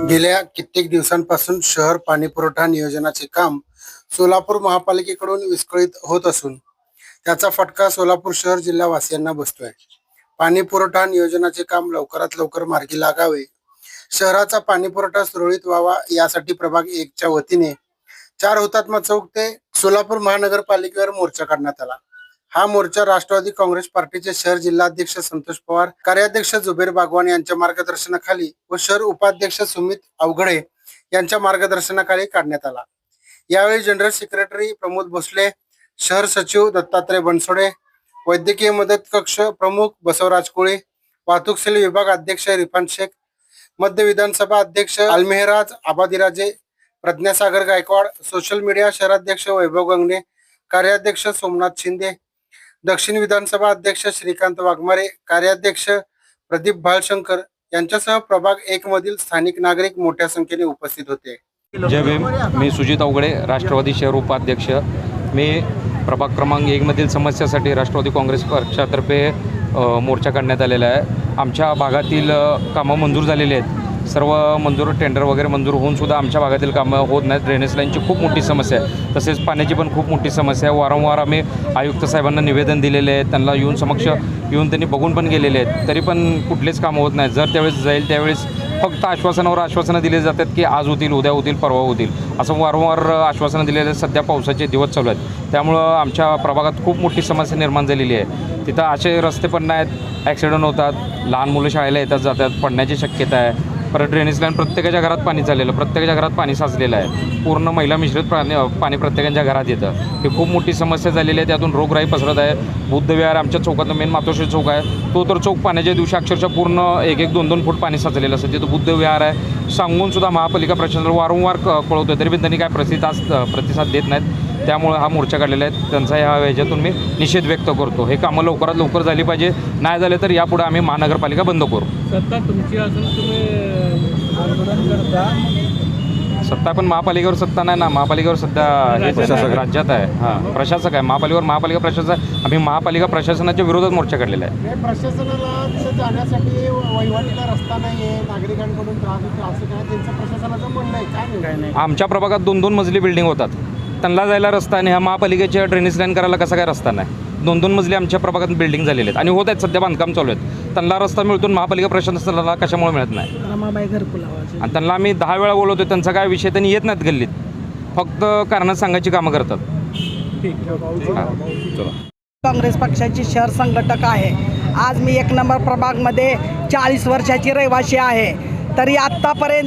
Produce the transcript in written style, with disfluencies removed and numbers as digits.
गेल्या कित्येक दिवसांपासून शहर पाणीपुरवठा नियोजनाचे काम सोलापूर महापालिकेकडून विस्कळीत होत असून त्याचा फटका सोलापूर शहर जिल्हावासियांना बसतोय। पाणी पुरवठा नियोजनाचे काम लवकरात लवकर मार्गी लागावे, शहराचा पाणीपुरवठा सुरळीत व्हावा यासाठी प्रभाग 1 च्या वतीने 4 हुतात्मा चौक ते सोलापूर महानगरपालिकेवर मोर्चा काढण्यात आला। हा मोर्चा राष्ट्रवादी काँग्रेस पार्टीचे शहर जिल्हाध्यक्ष संतोष पवार, कार्याध्यक्ष जुबेर बागवान यांच्या मार्गदर्शनाखाली व शहर उपाध्यक्ष सुमित अवघडे यांच्या मार्गदर्शनाखाली काढण्यात आला। यावेळी जनरल सेक्रेटरी प्रमोद भोसले, शहर सचिव दत्तात्रय बनसोडे, वैद्यकीय मदत कक्ष प्रमुख बसवराज कोळे, वाहतूक सेल विभाग अध्यक्ष रिफान शेख, मध्य विधानसभा अध्यक्ष अलमेहराज आबादीराजे, प्रज्ञासागर गायकवाड, सोशल मीडिया शहराध्यक्ष वैभव गंगणे, कार्याध्यक्ष सोमनाथ शिंदे, दक्षिण विधानसभा अध्यक्ष श्रीकांत वाघमारे, कार्याध्यक्ष प्रदीप भालशंकर यांच्यासह प्रभाग 1 मधील स्थानिक नागरिक मोठ्या संख्येने उपस्थित होते। जय भीम। मी सुजित अवघडे, राष्ट्रवादी शहर उपाध्यक्ष। मी प्रभाग क्रमांक 1 मधील समस्यासाठी राष्ट्रवादी काँग्रेस पक्षातर्फे मोर्चा काढण्यात आलेला आहे। आमच्या भागातील कामं मंजूर झालेली आहेत, सर्व मंजूर टेंडर वगैरे मंजूर होऊन सुद्धा आमच्या भागातील कामं होत नाहीत। ड्रेनेज लाईनची खूप मोठी समस्या आहे, तसेच पाण्याची पण खूप मोठी समस्या आहे। वारंवार आम्ही आयुक्त साहेबांना निवेदन दिलेले आहे, त्यांना येऊन त्यांनी बघून पण गेलेले आहेत, तरी पण कुठलेच कामं होत नाहीत। जर त्यावेळेस जाईल त्यावेळेस फक्त आश्वासनावर आश्वासनं दिले जातात की आज होतील, उद्या होतील, परवा होतील, असं वारंवार आश्वासनं दिलेले आहेत। सध्या पावसाचे दिवस चालू आहेत, त्यामुळं आमच्या प्रभागात खूप मोठी समस्या निर्माण झालेली आहे। तिथं असे रस्ते पण नाहीत, ॲक्सिडेंट होतात, लहान मुलं शाळेला येतात जातात, पडण्याची शक्यता आहे। परत ड्रेनेज लाईन प्रत्येकाच्या घरात पाणी चाललेलं, प्रत्येकाच्या घरात पाणी साचलेलं आहे, पूर्ण महिला मिश्रित पाणी प्रत्येकाच्या घरात येतं। ही खूप मोठी समस्या झालेली आहे, त्यातून रोगराई पसरत आहे। बुद्ध विहार आमच्या चौकात मेन मातोश्री चौक आहे, तो तर चौक पाण्याच्या दिवशी अक्षरशः पूर्ण 1-1, 2-2 फूट पाणी साचलेलं असतं। तिथं बुद्ध विहार आहे, सांगून सुद्धा महापालिका प्रशासनाला वारंवार कळवतोय, तरी पण त्यांनी काय प्रतिसाद देत नाहीत। त्यामुळे हा मोर्चा काढलेला आहे, त्यांचा ह्या ह्याच्यातून मी निषेध व्यक्त करतो। हे कामं लवकरात लवकर झाली पाहिजे, नाही झाले तर यापुढे आम्ही महानगरपालिका बंद करू। सत्ता तुमची असून तुम्ही आंदोलन करता, सत्ता पण महापालिकेवर सत्ता नाही ना, महापालिकेवर सध्या हे प्रशासक राज्यात आहे। हां, प्रशासक आहे, महापालिका प्रशासक। आम्ही महापालिका प्रशासनाच्या विरोधात मोर्चा काढलेला आहे। प्रशासनाला जाण्यासाठी वहिवाटीला रस्ता नाहीये, नागरिकांकडून त्रास होतो असं काय त्यांचं प्रशासनाचं म्हणणं आहे? काय नाही, आमच्या प्रभागात 2-2 मजली बिल्डिंग होतात, त्यांना जायला रस्ता आणि ह्या महापालिकेच्या ड्रेनेज लाईन करायला कसा काय रस्ता नाही? 2-2 मजली आमच्या प्रभागात बिल्डिंग झालेले आहेत आणि होत आहेत, सध्या बांधकाम चालू आहेत। त्यांना रस्ता मिळतो, महापालिका प्रशासनाला कशामुळे मिळत नाही? आणि त्यांना आम्ही 10 वेळा बोलवतो, त्यांचा काय विषय, त्यांनी येत नाहीत गल्लीत, फक्त कारणं सांगायची कामं करतात। काँग्रेस पक्षाची शहर संघटक आहे। आज मी 1 नंबर प्रभागमध्ये 40 वर्षाची रहिवासी आहे, तरी आत्तापर्यंत